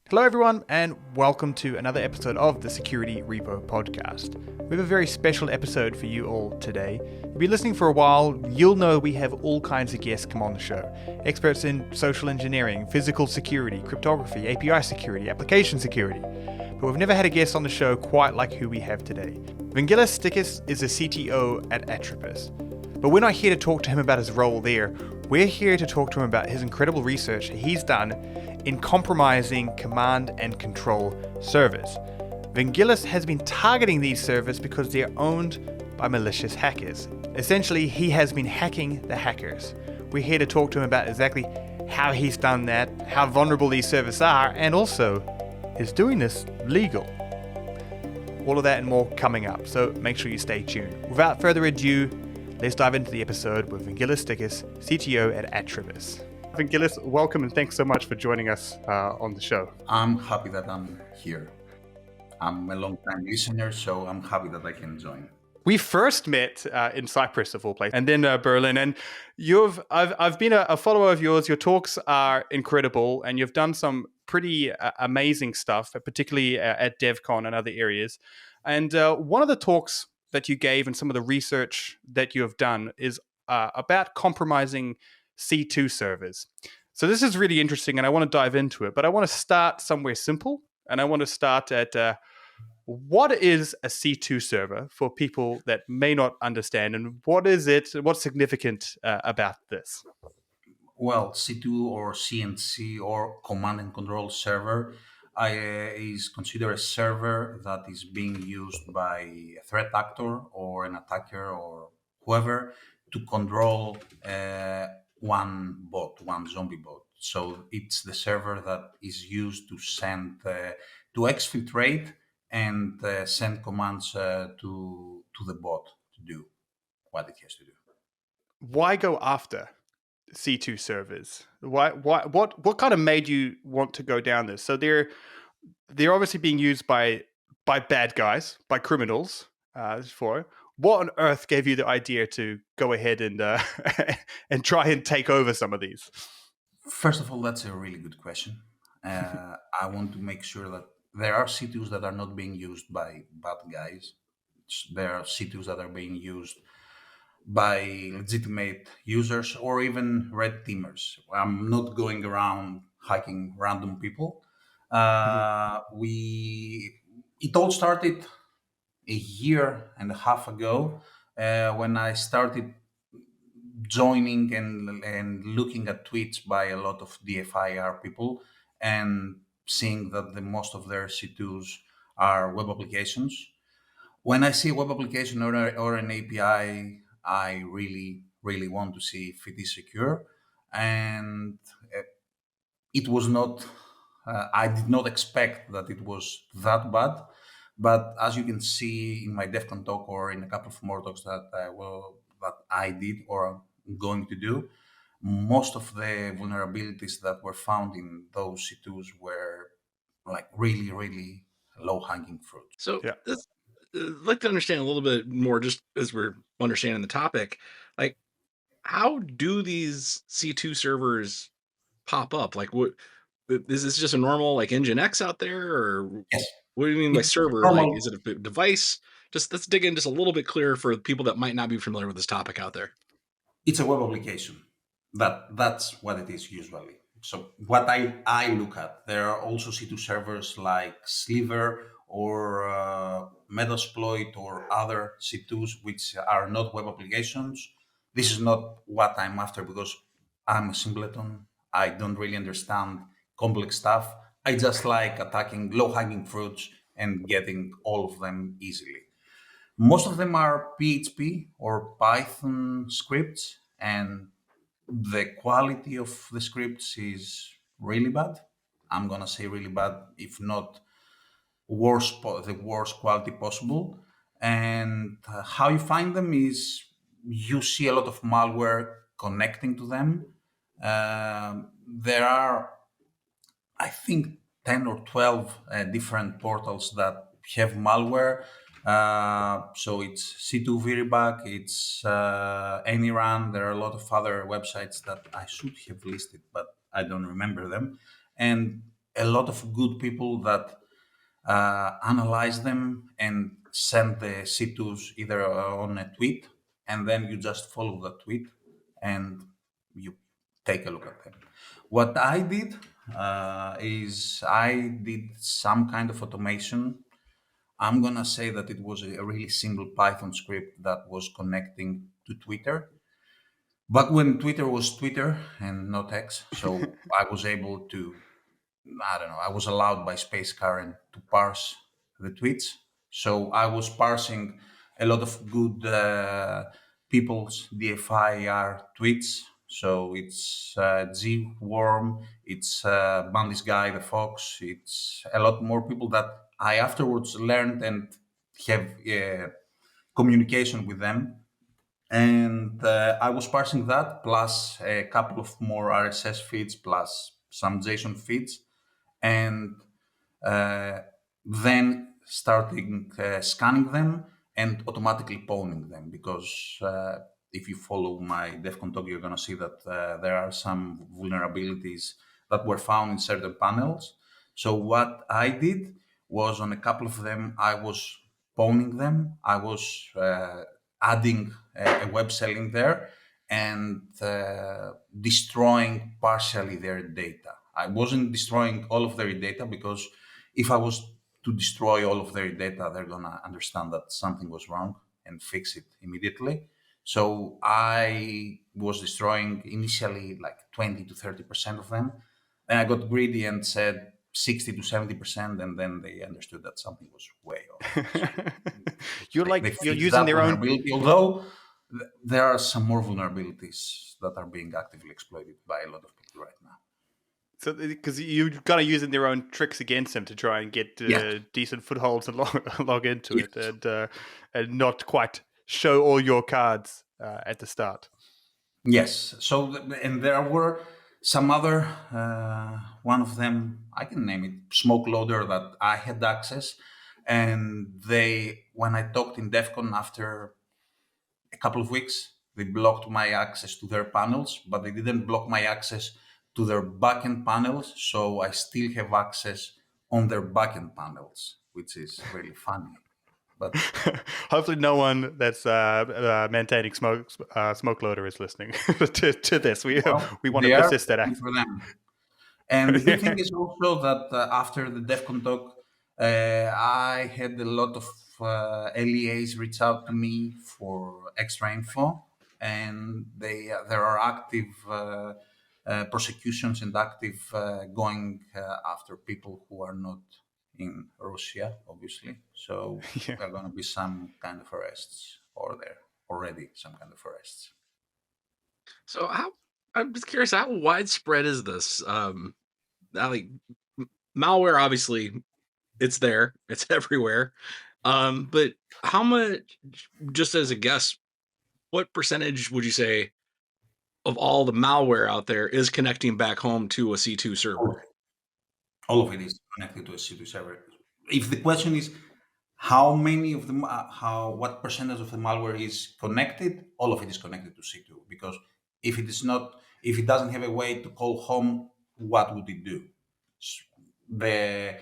Hello, everyone, and welcome to another episode of the Security Repo podcast. We have a very special episode for you all today. If you've been listening for a while, you'll know we have all kinds of guests come on the show. Experts in social engineering, physical security, cryptography, API security, application security. But we've never had a guest on the show quite like who we have today. Vangelis Stykas is a CTO at Atropos. But we're not here to talk to him about his role there. We're here to talk to him about his incredible research he's done in compromising command and control servers. Vangelis has been targeting these servers because they're owned by malicious hackers. Essentially, he has been hacking the hackers. We're here to talk to him about exactly how he's done that, how vulnerable these servers are, and also, is doing this legal? All of that and more coming up, so make sure you stay tuned. Without further ado, let's dive into the episode with Vangelis Stykas, CTO at Atropos. Vangelis, welcome and thanks so much for joining us on the show. I'm happy that I'm here. I'm a long-time listener, so I'm happy that I can join. We first met in Cyprus, of all places, and then Berlin. And I've been a follower of yours. Your talks are incredible, and you've done some pretty amazing stuff, particularly at DevCon and other areas. And one of the talks that you gave and some of the research that you have done is about compromising C2 servers. So this is really interesting, and I want to dive into it. But I want to start somewhere simple, and I want to start at what is a C2 server for people that may not understand, and what is it? What's significant about this? Well, C2 or CNC or command and control server is considered a server that is being used by a threat actor or an attacker or whoever to control one bot, one zombie bot. So it's the server that is used to send, to exfiltrate and send commands to the bot to do what it has to do. Why go after C2 servers? What kind of made you want to go down this? So they're obviously being used by bad guys, by criminals. For what on earth gave you the idea to go ahead and and try and take over some of these? First of all, that's a really good question. I want to make sure that there are C2s that are not being used by bad guys. There are C2s that are being used by legitimate users or even red teamers. I'm not going around hacking random people. Mhm. We It all started a year and a half ago when I started joining and looking at tweets by a lot of DFIR people and seeing that the most of their C2s are web applications. When I see a web application or an API, I really want to see if it is secure. And it was not, I did not expect that it was that bad. But as you can see in my DEFCON talk or in a couple of more talks that I did or I'm going to do, most of the vulnerabilities that were found in those C2s were like really low hanging fruit. So Yeah. this, I'd like to understand a little bit more, just as we're understanding the topic. Like, how do these C2 servers pop up? Like, what is this just a normal like Nginx out there, or Yes, what do you mean by it's server? Like, normal. is it a device? Just let's dig in just a little bit clearer for people that might not be familiar with this topic out there. It's a web application. That's what it is usually. So what I look at, there are also C2 servers like Sliver or Metasploit or other C2s which are not web applications. This is not what I'm after because I'm a simpleton. I don't really understand complex stuff. I just like attacking low-hanging fruits and getting all of them easily. Most of them are PHP or Python scripts, and the quality of the scripts is really bad. I'm gonna say really bad, if not the worst quality possible. And how you find them is you see a lot of malware connecting to them. There are, I think, 10 or 12 different portals that have malware. So it's C2 VeriBug, it's AnyRun. There are a lot of other websites that I should have listed, but I don't remember them. And a lot of good people that analyze them and send the C2s either on a tweet, and then you just follow the tweet and you take a look at them. What I did is I did some kind of automation. I'm gonna say that it was a really simple Python script that was connecting to Twitter. Back when Twitter was Twitter and not X, so I was able to, I don't know, I was allowed by Space Karen to parse the tweets. So I was parsing a lot of good people's DFIR tweets. So it's G Worm, it's Bandis Guy the Fox, it's a lot more people that I afterwards learned and have communication with them. And I was parsing that plus a couple of more RSS feeds plus some JSON feeds, and uh, then starting scanning them and automatically pawning them, because if you follow my DEFCON talk, you're going to see that there are some vulnerabilities that were found in certain panels. So what I did was, on a couple of them, I was pawning them. I was adding a web selling there and destroying partially their data. I wasn't destroying all of their data, because if I was to destroy all of their data, they're going to understand that something was wrong and fix it immediately. So I was destroying initially like 20 to 30% of them. Then I got greedy and said 60 to 70%, and then they understood that something was way off. So they You're fixed using that their own. vulnerability, although there are some more vulnerabilities that are being actively exploited by a lot of people right now. So, because you're kind of using their own tricks against them to try and get Yes, decent footholds and log into it, yes, and not quite show all your cards at the start. yes. So, and there were some other, one of them, I can name it, smoke loader, that I had access. And when I talked in DEF CON after a couple of weeks, they blocked my access to their panels, but they didn't block my access to their backend panels. So I still have access on their backend panels, which is really funny. But Hopefully, no one that's maintaining smoke loader is listening to this. well, We want to they are persist that good act. for them. And the good thing is also that after the DEFCON talk, I had a lot of LEAs reach out to me for extra info, and there are active prosecutions and active going after people who are not in Russia, obviously. So Yeah. there are going to be some kind of arrests, or there already some kind of arrests. So how I'm just curious, how widespread is this? Like malware, obviously, it's there, it's everywhere. But how much, just as a guess, what percentage would you say of all the malware out there is connecting back home to a C2 server? All of it is connected to a C2 server. If the question is how many of them, what percentage of the malware is connected, all of it is connected to C2. Because if it is not, if it doesn't have a way to call home, what would it do? The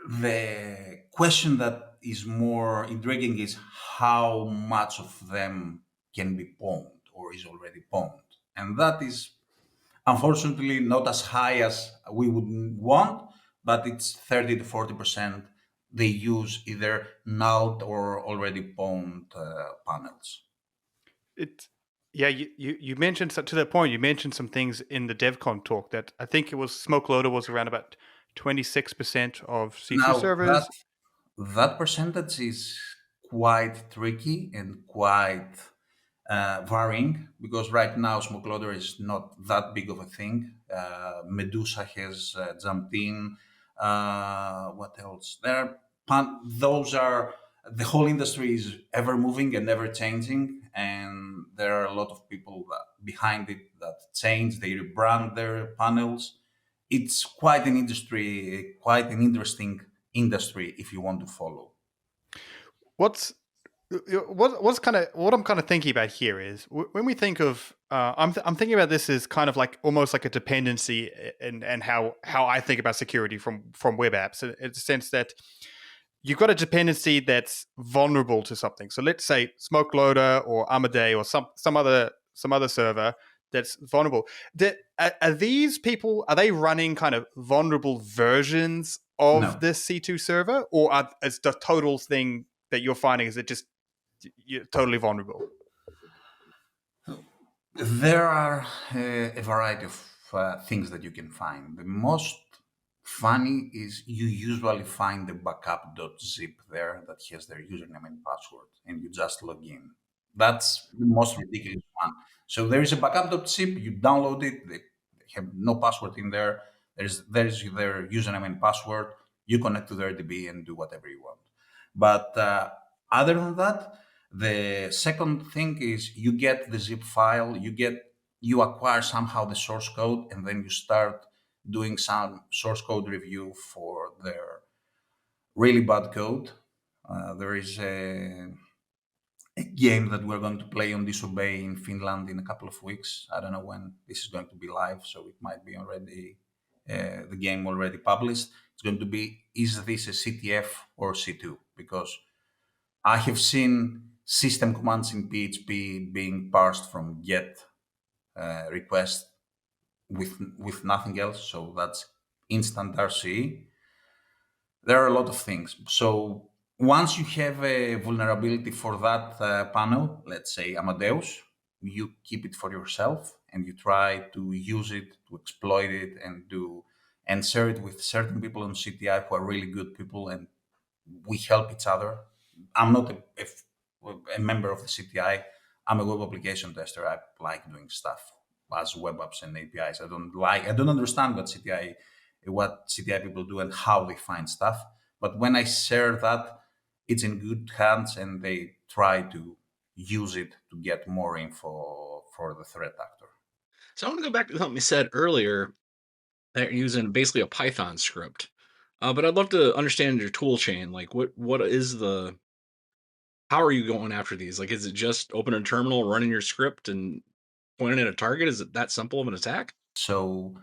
the question that is more intriguing is how much of them can be pawned or is already pawned, and that is unfortunately not as high as we would want, but it's 30 to 40%. They use either nulled or already pawned panels. It, yeah, you mentioned to that point. You mentioned some things in the DevCon talk that I think it was smoke loader was around about 26% of C2 Now that servers. that percentage is quite tricky and quite varying, because right now smoke loader is not that big of a thing. Medusa has jumped in. What else? Those are, the whole industry is ever moving and ever changing, and there are a lot of people behind it that change. They rebrand their panels. It's quite an interesting industry if you want to follow. What's what I'm kind of thinking about here is when we think of I'm thinking about this as kind of like almost like a dependency and how I think about security from web apps in the sense that you've got a dependency that's vulnerable to something. So let's say Smoke Loader or Amadeus or some other server that's vulnerable. Are these people, are they running kind of vulnerable versions of No. this C2 server, or is the total thing that you're finding is it just you're totally vulnerable? There are a variety of things that you can find. The most funny is you usually find the backup.zip there that has their username and password, and you just log in. That's the most ridiculous one. So there is a backup.zip, you download it, they have no password in there. There's their username and password. You connect to their DB and do whatever you want. But other than that, the second thing is you get the zip file, you acquire somehow the source code, and then you start doing some source code review for their really bad code. There is a game that we're going to play on Disobey in Finland in a couple of weeks. I don't know when this is going to be live, so it might be already the game already published. It's going to be, is this a CTF or C2? Because I have seen system commands in PHP being parsed from get request with nothing else. So that's instant RCE. There are a lot of things. So once you have a vulnerability for that panel, let's say Amadeus, you keep it for yourself and you try to use it, to exploit it, and share it with certain people on CTI who are really good people, and we help each other. I'm not a member of the CTI. I'm a web application tester. I like doing stuff as web apps and APIs. I don't understand what CTI people do and how they find stuff. But when I share that, it's in good hands and they try to use it to get more info for the threat actor. So I want to go back to something you said earlier that you're using basically a Python script. But I'd love to understand your tool chain. Like, what is the how are you going after these? Like, is it just open a terminal, running your script, and pointing at a target? Is it that simple of an attack? So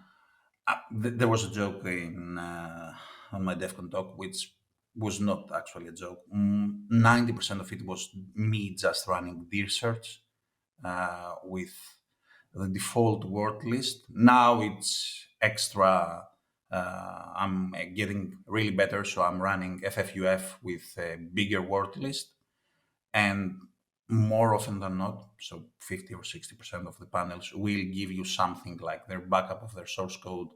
there was a joke on my DEFCON talk, which was not actually a joke. 90% of it was me just running dir search with the default word list. Now it's extra. I'm getting really better, so I'm running FFUF with a bigger word list, and more often than not, so 50 or 60% of the panels will give you something like their backup of their source code,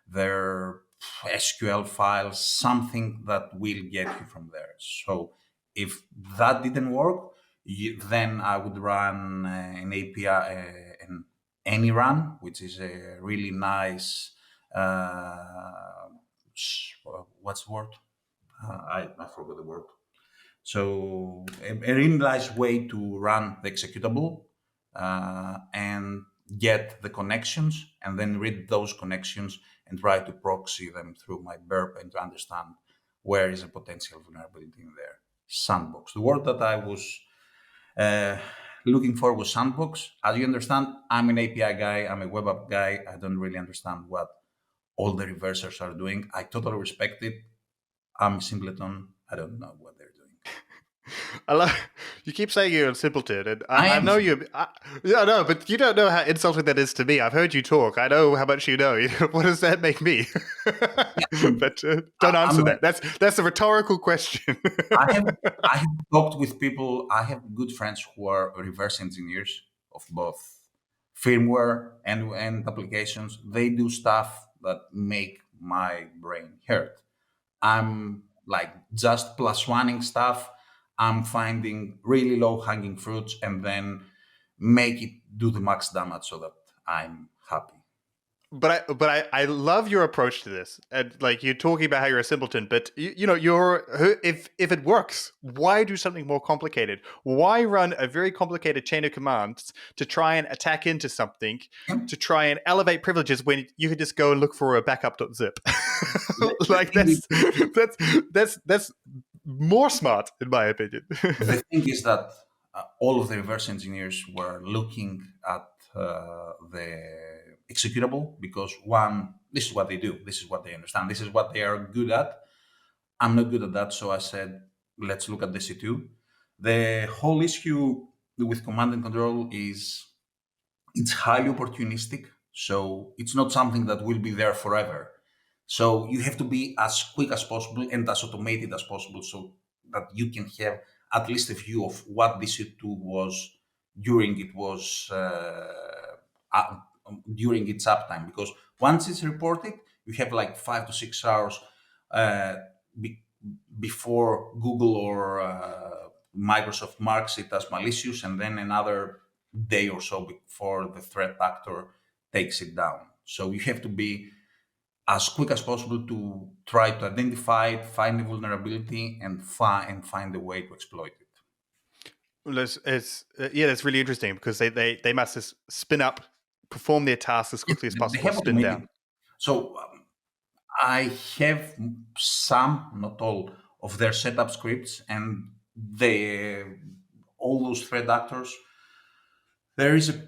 their SQL files, something that will get you from there. So if that didn't work, then I would run an API, an any run, which is a really nice, what's the word? I forgot the word. So a really nice way to run the executable and get the connections and then read those connections and try to proxy them through my burp and to understand where is a potential vulnerability in there. Sandbox. The word that I was uh, looking for was sandbox. As you understand, I'm an API guy, I'm a web app guy. I don't really understand what all the reversers are doing. I totally respect it. I'm a simpleton. I don't know what they're doing. I love you keep saying you're a simpleton, and I I am. know you. Yeah, no, but you don't know how insulting that is to me. I've heard you talk. I know how much you know. What does that make me? But don't I'm answer like, that. That's a rhetorical question. I have I have talked with people. I have good friends who are reverse engineers of both firmware and applications. They do stuff that make my brain hurt. I'm like just plus oneing stuff. I'm finding really low hanging fruits and then make it do the max damage so that I'm happy. But I love your approach to this, and like you're talking about how you're a simpleton. But you know, if it works, why do something more complicated? Why run a very complicated chain of commands to try and attack into something, to try and elevate privileges when you could just go and look for a backup.zip? The Like thing is, that's more smart, in my opinion. The thing is that all of the reverse engineers were looking at the executable because one, this is what they do, this is what they understand, this is what they are good at. I'm not good at that, so I said, let's look at the C2. The whole issue with command and control is it's highly opportunistic, so it's not something that will be there forever. So you have to be as quick as possible and as automated as possible so that you can have at least a view of what this two was during it was uh, during its uptime. Because once it's reported, you have like 5 to 6 hours uh, be- before Google or Microsoft marks it as malicious, and then another day or so before the threat actor takes it down. So you have to be as quick as possible to try to identify it, find the vulnerability, and find a way to exploit it. Well, that's really interesting because they must just spin up, perform their tasks as quickly as They possible, have spin automated. down. So I have some, not all, of their setup scripts, and they all those threat actors. There is a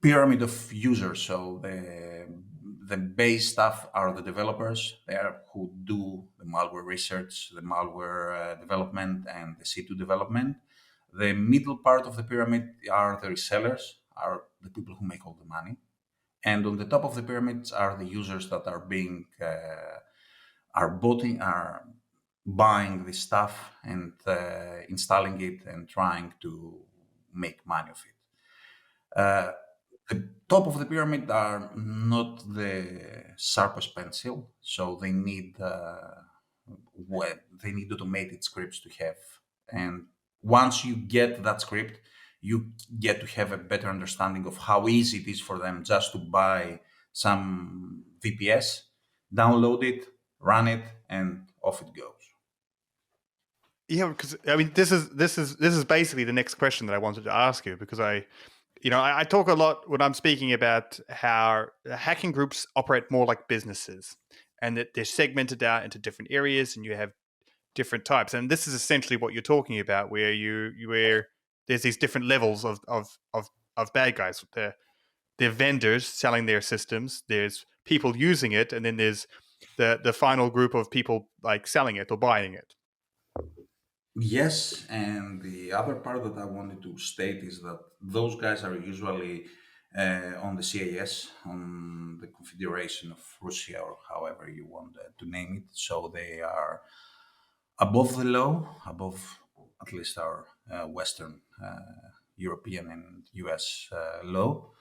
pyramid of users. So the base staff are the developers. They are who do the malware research, the malware development, and the C2 development. The middle part of the pyramid are the resellers, are the people who make all the money. And on the top of the pyramids are the users that are being are buying this stuff and installing it and trying to make money of it. Uh, the top of the pyramid are not the sharpest pencil, so they need they need automated scripts to have. And once you get that script, you get to have a better understanding of how easy it is for them just to buy some VPS, download it, run it, and off it goes. Yeah, because I mean, this is basically the next question that I wanted to ask you because I talk a lot when I'm speaking about how hacking groups operate more like businesses, and that they're segmented out into different areas, and you have different types. And this is essentially what you're talking about, where there's these different levels of bad guys. They're vendors selling their systems. There's people using it, and then there's the final group of people like selling it or buying it. Yes, and the other part that I wanted to state is that those guys are usually on the CAS, on the Confederation of Russia, or however you want to name it. So they are above the law, above at least our Western European and US law.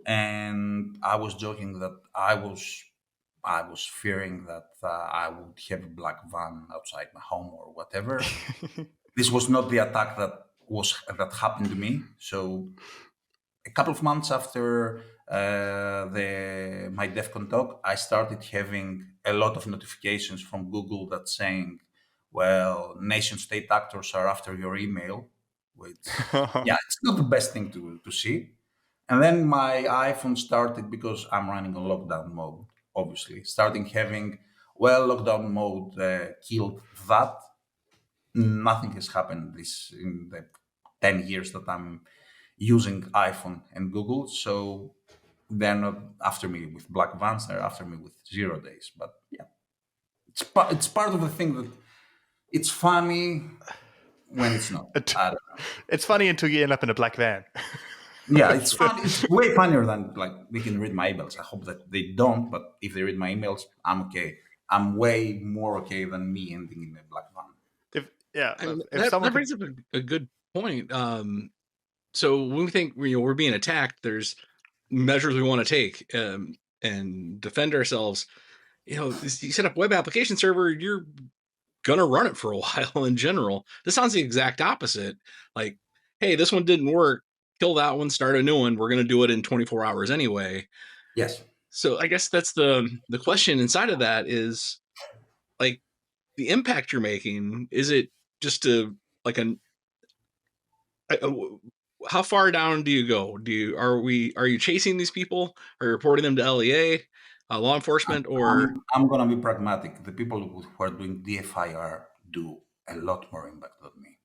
And I was joking that I was fearing that I would have a black van outside my home or whatever. This was not the attack that happened to me. So a couple of months after the my DEFCON talk, I started having a lot of notifications from Google that saying, "Well, nation state actors are after your email," which yeah, it's not the best thing to see. And then my iPhone started because I'm running on lockdown mode. Obviously, starting having lockdown mode killed that. Nothing has happened this in the 10 years that I'm using iPhone and Google. So they're not after me with black vans, they're after me with 0 days. But yeah, it's part of the thing that it's funny when it's not. I don't know. It's funny until you end up in a black van. Yeah, it's fun. It's way funnier than like they can read my emails. I hope that they don't, but if they read my emails, I'm okay. I'm way more okay than me ending in a black van. I mean, If that someone could, brings up a good point. So when we think we're being attacked, there's measures we want to take and defend ourselves. You set up web application server, you're gonna run it for a while in general. This sounds the exact opposite. Like, hey, this one didn't work. Kill that one, start a new one. We're gonna do it in 24 hours anyway. Yes. So I guess that's the question inside of that is like the impact you're making. Is it just like how far down do you go? Are you chasing these people? Are you reporting them to LEA, law enforcement, or I'm gonna be pragmatic. The people who are doing DFIR do a lot more impact than me,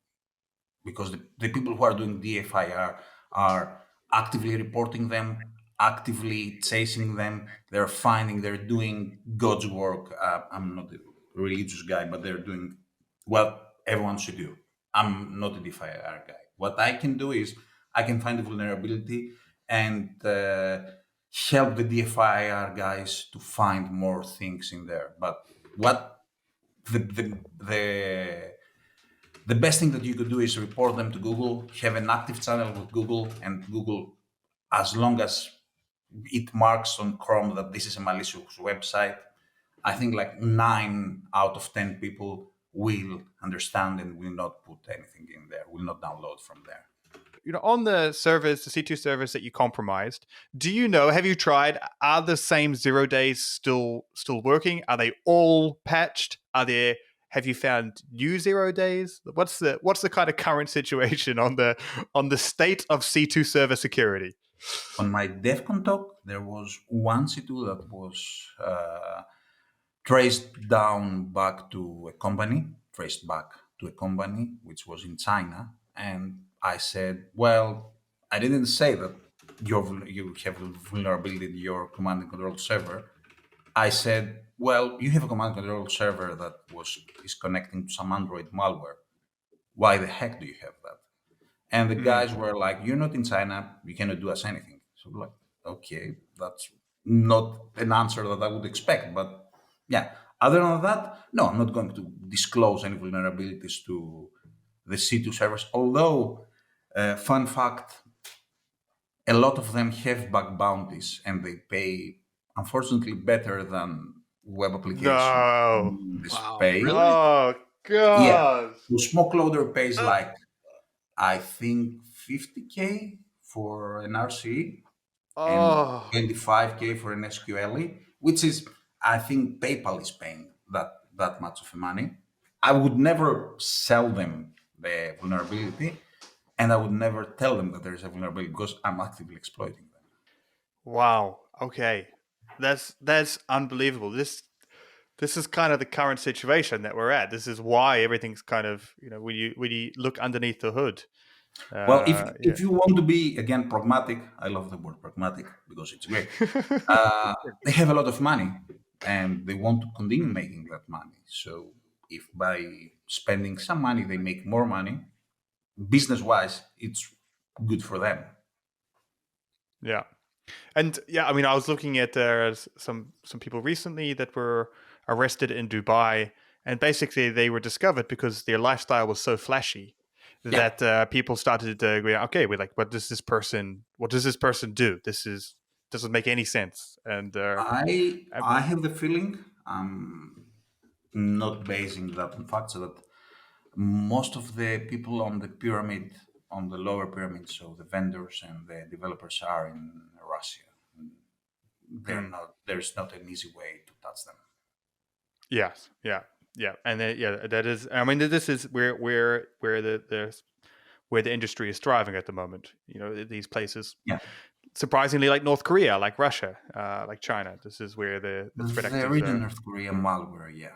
because the people who are doing DFIR are actively reporting them, actively chasing them. They're finding, they're doing God's work. I'm not a religious guy, but they're doing what everyone should do. I'm not a DFIR guy. What I can do is I can find the vulnerability and help the DFIR guys to find more things in there. But what the the best thing that you could do is report them to Google, have an active channel with Google, and Google, as long as it marks on Chrome that this is a malicious website, I think like 9 out of 10 people will understand and will not put anything in there, will not download from there. On the servers, the C2 servers that you compromised, do you know, have you tried, are the same 0 days still working? Are they all patched? Have you found new 0 days? What's the kind of current situation on the state of C2 server security? On my DEFCON talk, there was one C2 that was traced back to a company, which was in China. And I said, well, I didn't say that you have a vulnerability in your command and control server. I said, well, you have a command and control server that is connecting to some Android malware. Why the heck do you have that? And the guys were like, you're not in China, you cannot do us anything. So like, okay, that's not an answer that I would expect. But yeah, other than that, no, I'm not going to disclose any vulnerabilities to the C2 servers. Although, fun fact, a lot of them have bug bounties and they pay, unfortunately, better than web application No. in this Wow, pay. really? Oh, Yeah, God. the smoke loader pays like, I think, 50K for an RCE and Oh. 25K for an SQLE, which is, I think PayPal is paying that much of money. I would never sell them the vulnerability, and I would never tell them that there is a vulnerability because I'm actively exploiting them. Wow. Okay. That's unbelievable. This is kind of the current situation that we're at. This is why everything's kind of, when you look underneath the hood. Well, Yeah. if you want to be again pragmatic, I love the word pragmatic because it's great. They have a lot of money and they want to continue making that money. So if by spending some money they make more money, business wise, it's good for them. Yeah. And yeah, I mean, I was looking at some people recently that were arrested in Dubai, and basically they were discovered because their lifestyle was so flashy Yeah, that people started to go, okay, we're like, what does this person do? Doesn't make any sense. And I have the feeling I'm not basing that on facts that most of the people on the pyramid, on the lower pyramid, so the vendors and the developers are in Russia. mm, There's not an easy way to touch them. yes, yeah, and yeah, that is. I mean, this is where the industry is thriving at the moment. These places, Yeah. surprisingly, like North Korea, like Russia, like China. This is where the threat There actors is a are. North Korea malware, yeah.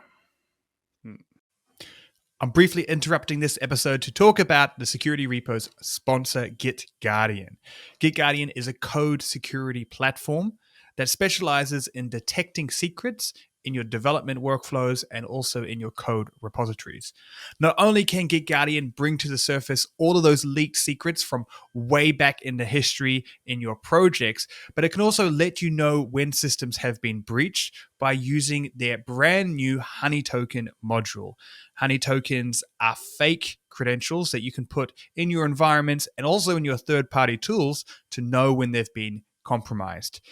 I'm briefly interrupting this episode to talk about the Security Repo's sponsor, GitGuardian. GitGuardian is a code security platform that specializes in detecting secrets in your development workflows and also in your code repositories. Not only can GitGuardian bring to the surface all of those leaked secrets from way back in the history in your projects, but it can also let you know when systems have been breached by using their brand new Honey Token module. Honey tokens are fake credentials that you can put in your environments and also in your third-party tools to know when they've been compromised.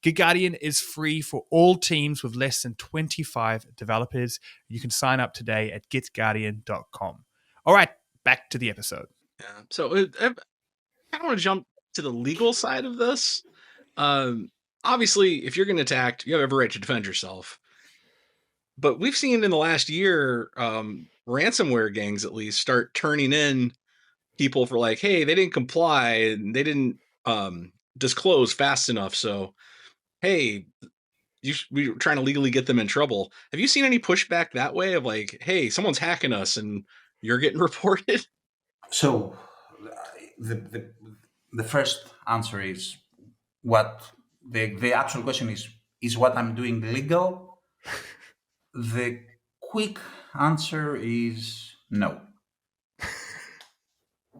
GitGuardian is free for all teams with less than 25 developers. You can sign up today at gitguardian.com. All right, back to the episode. Yeah. So I want to jump to the legal side of this. Obviously, if you're getting attacked, you have every right to defend yourself. But we've seen in the last year, ransomware gangs at least start turning in people for like, hey, they didn't comply and they didn't disclose fast enough. So, hey, we were trying to legally get them in trouble. Have you seen any pushback that way of like, hey, someone's hacking us and you're getting reported? So the first answer is what the actual question is what I'm doing legal? The quick answer is no.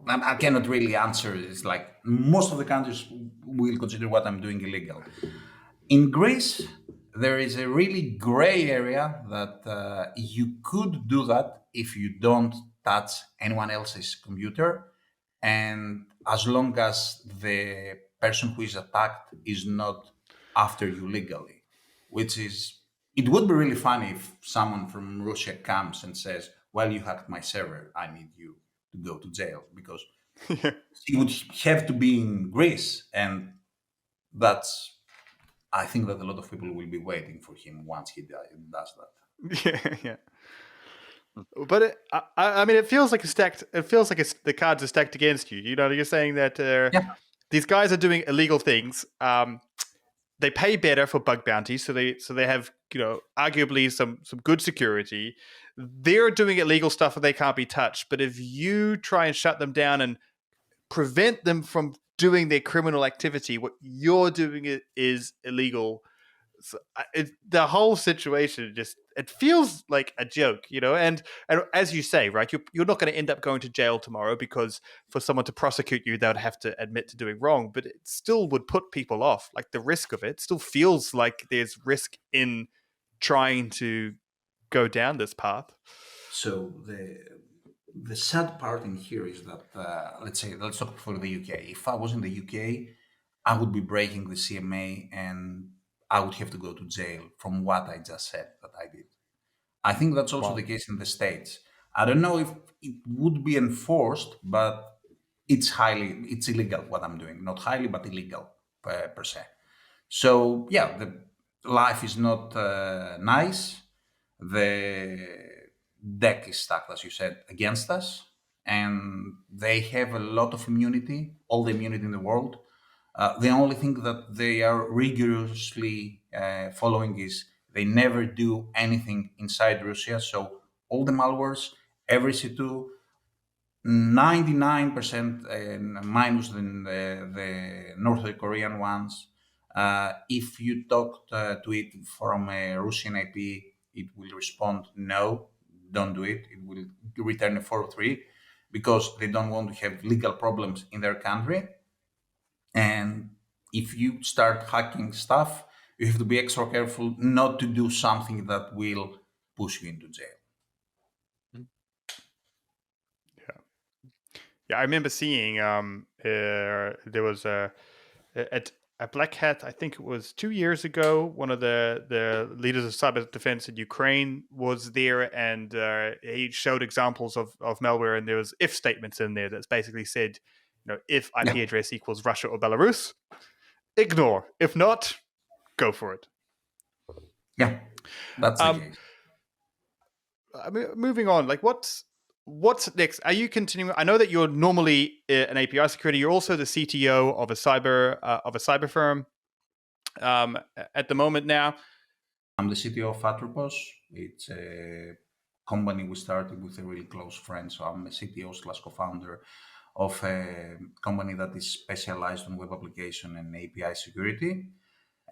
I cannot really answer. It's like most of the countries will consider what I'm doing illegal. In Greece, there is a really gray area that you could do that if you don't touch anyone else's computer, and as long as the person who is attacked is not after you legally, which is, it would be really funny if someone from Russia comes and says, well, you hacked my server, I need you to go to jail, because Yeah. he would have to be in Greece, and that's, I think that a lot of people will be waiting for him once he does that. Yeah, yeah. But I mean, it feels like the cards are stacked against you. You know, you're saying that Yeah. these guys are doing illegal things. They pay better for bug bounties, so they have, arguably some good security. They're doing illegal stuff and they can't be touched. But if you try and shut them down and prevent them from doing their criminal activity, what you're doing is illegal. So the whole situation just, it feels like a joke, and as you say, right, you're not going to end up going to jail tomorrow, because for someone to prosecute you, they would have to admit to doing wrong, but it still would put people off. Like, the risk of it still feels like there's risk in trying to go down this path. So the sad part in here is that let's talk for the UK. If I was in the UK, I would be breaking the CMA and I would have to go to jail from what I just said that I did. I think that's also the Wow. case in the States. I don't know if it would be enforced, but it's illegal what I'm doing. Not highly, but illegal per se. So yeah, the life is not nice. The deck is stacked, as you said, against us, and they have a lot of immunity, all the immunity in the world. The only thing that they are rigorously following is they never do anything inside Russia. So all the malwares, every C2, 99% minus the North Korean ones. If you talk to it from a Russian IP, it will respond no, don't do it. It will return a 403 because they don't want to have legal problems in their country. And if you start hacking stuff, you have to be extra careful not to do something that will push you into jail. Yeah, I remember seeing there was a Black Hat, I think it was 2 years ago. One of the leaders of cyber defense in Ukraine was there, and he showed examples of malware, and there was if statements in there that's basically said, if IP Yeah, address equals Russia or Belarus, ignore. If not, go for it. yeah, that's the Um, case. I mean, moving on, like what's next? Are you continuing? I know that you're normally an API security. You're also the CTO of a cyber firm at the moment now. I'm the CTO of Atropos. It's a company we started with a really close friend. So I'm a CTO slash co-founder of a company that is specialized on web application and API security.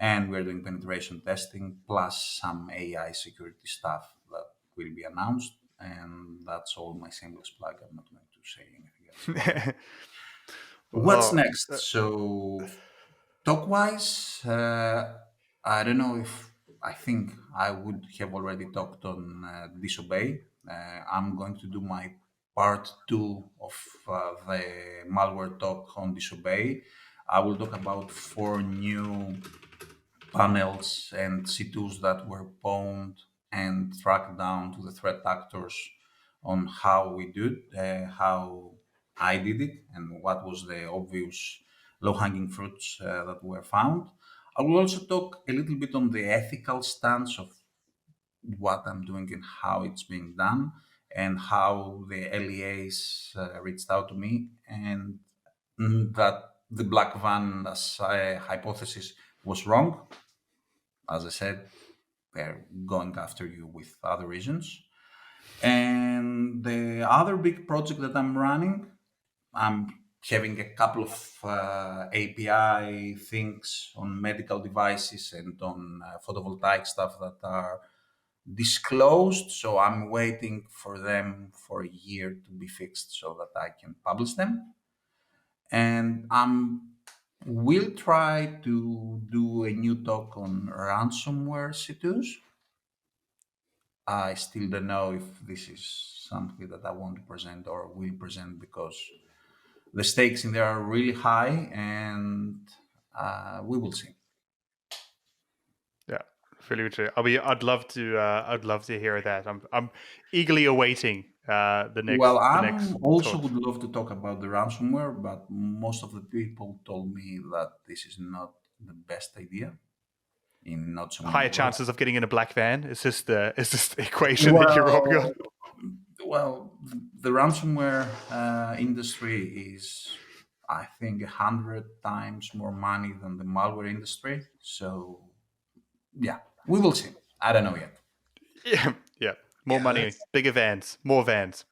And we're doing penetration testing plus some AI security stuff that will be announced. And that's all my shameless plug. I'm not going to say anything else about it. What's Well, next? So talk-wise, I don't know if I think I would have already talked on disobey. I'm going to do my part two of the malware talk on disobey. I will talk about four new panels and C2s that were pwned and tracked down to the threat actors on how we do it, how I did it, and what was the obvious low-hanging fruits that were found. I will also talk a little bit on the ethical stance of what I'm doing and how it's being done, and how the LEAs reached out to me, and that the black van as a hypothesis was wrong. As I said, they're going after you with other reasons. And the other big project that I'm running, I'm having a couple of API things on medical devices and on photovoltaic stuff that are disclosed. So I'm waiting for them for a year to be fixed so that I can publish them. And will try to do a new talk on ransomware C2s. I still don't know if this is something that I want to present or will present because the stakes in there are really high, and we will see. Yeah, really true. I'd love to. I'd love to hear that. I'm eagerly awaiting the Well, next I'm also talk. would love to talk about the ransomware, but most of the people told me that this is not the best idea in not so many Higher words. chances of getting in a black van. Is this the equation that you're robbing Well, on? well, the ransomware industry is, I think, 100 times more money than the malware industry. So, yeah, we will see. I don't know yet. Yeah, yeah. More Yeah, money, bigger vans, more vans.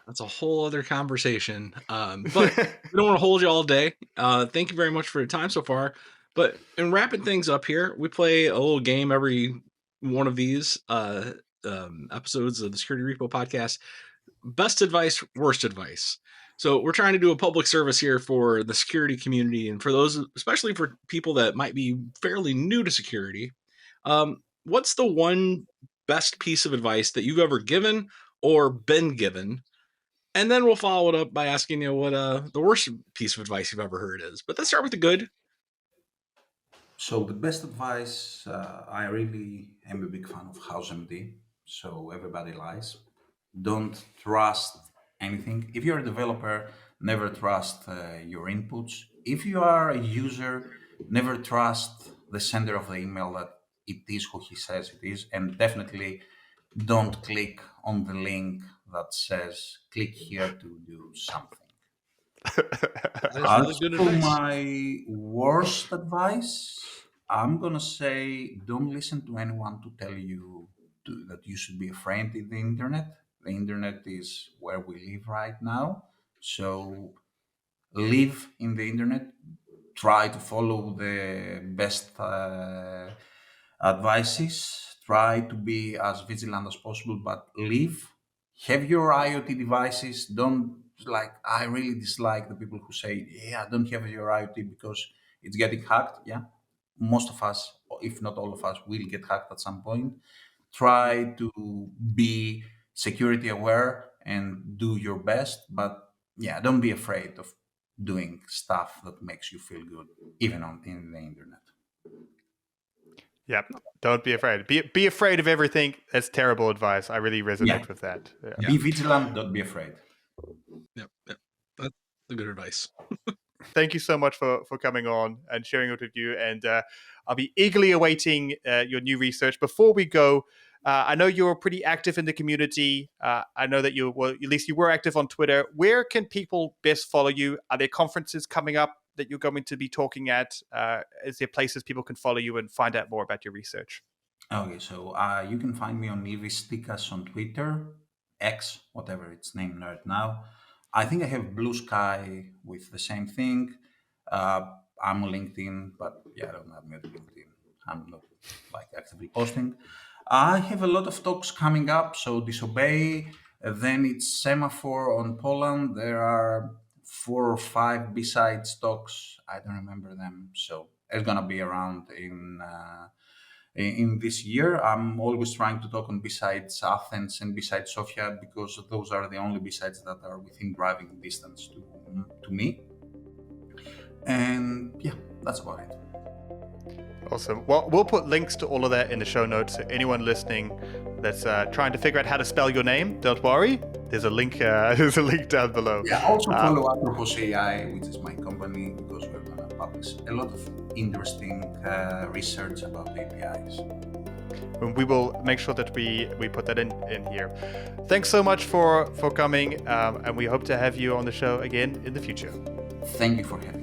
that's a whole other conversation. But we don't want to hold you all day. Thank you very much for your time so far. But in wrapping things up here, we play a little game every one of these episodes of the Security Repo podcast. Best advice, worst advice. So we're trying to do a public service here for the security community and for those, especially for people that might be fairly new to security. What's the one best piece of advice that you've ever given or been given? And then we'll follow it up by asking you what the worst piece of advice you've ever heard is. But let's start with the good. So the best advice, I really am a big fan of House MD. So everybody lies. Don't trust anything. If you're a developer, never trust your inputs. If you are a user, never trust the sender of the email that it is who he says it is, and definitely don't click on the link that says click here to do something. That is As really good for advice. my worst advice, I'm gonna say don't listen to anyone to tell you that you should be afraid of the internet. The internet is where we live right now. So live in the internet. Try to follow the best advices. Try to be as vigilant as possible, but live. Have your IoT devices. Don't like. I really dislike the people who say, "Yeah, don't have your IoT because it's getting hacked." Yeah, most of us, if not all of us, will get hacked at some point. Try to be security aware and do your best, but yeah, don't be afraid of doing stuff that makes you feel good, even on in the internet. Yep. Don't be afraid. Be afraid of everything. That's terrible advice. I really Yeah, resonate with that. Yeah. Yeah. be vigilant, don't be afraid. Yep. That's the good advice. Thank you so much for coming on and sharing it with you. And I'll be eagerly awaiting your new research. Before we go, I know you're pretty active in the community. I know that at least you were active on Twitter. Where can people best follow you? Are there conferences coming up that you're going to be talking at? Is there places people can follow you and find out more about your research? Okay, so you can find me on Vangelis Stykas on Twitter, X, whatever it's named right now. I think I have Blue Sky with the same thing. I'm on LinkedIn, but yeah, I don't have me on LinkedIn. I'm not like actively posting. I have a lot of talks coming up. So Disobey, then it's Semaphore on Poland. There are 4 or 5 B-sides talks. I don't remember them. So it's gonna be around in this year. I'm always trying to talk on B-sides Athens and B-sides Sofia because those are the only B-sides that are within driving distance to me. And yeah, that's about it. Awesome. Well, we'll put links to all of that in the show notes. So anyone listening that's trying to figure out how to spell your name, don't worry. There's a link. There's a link down below. Yeah, also follow Atropos AI, which is my company, because we're going to publish a lot of interesting research about APIs. And we will make sure that we put that in here. Thanks so much for coming, and we hope to have you on the show again in the future. Thank you for having me.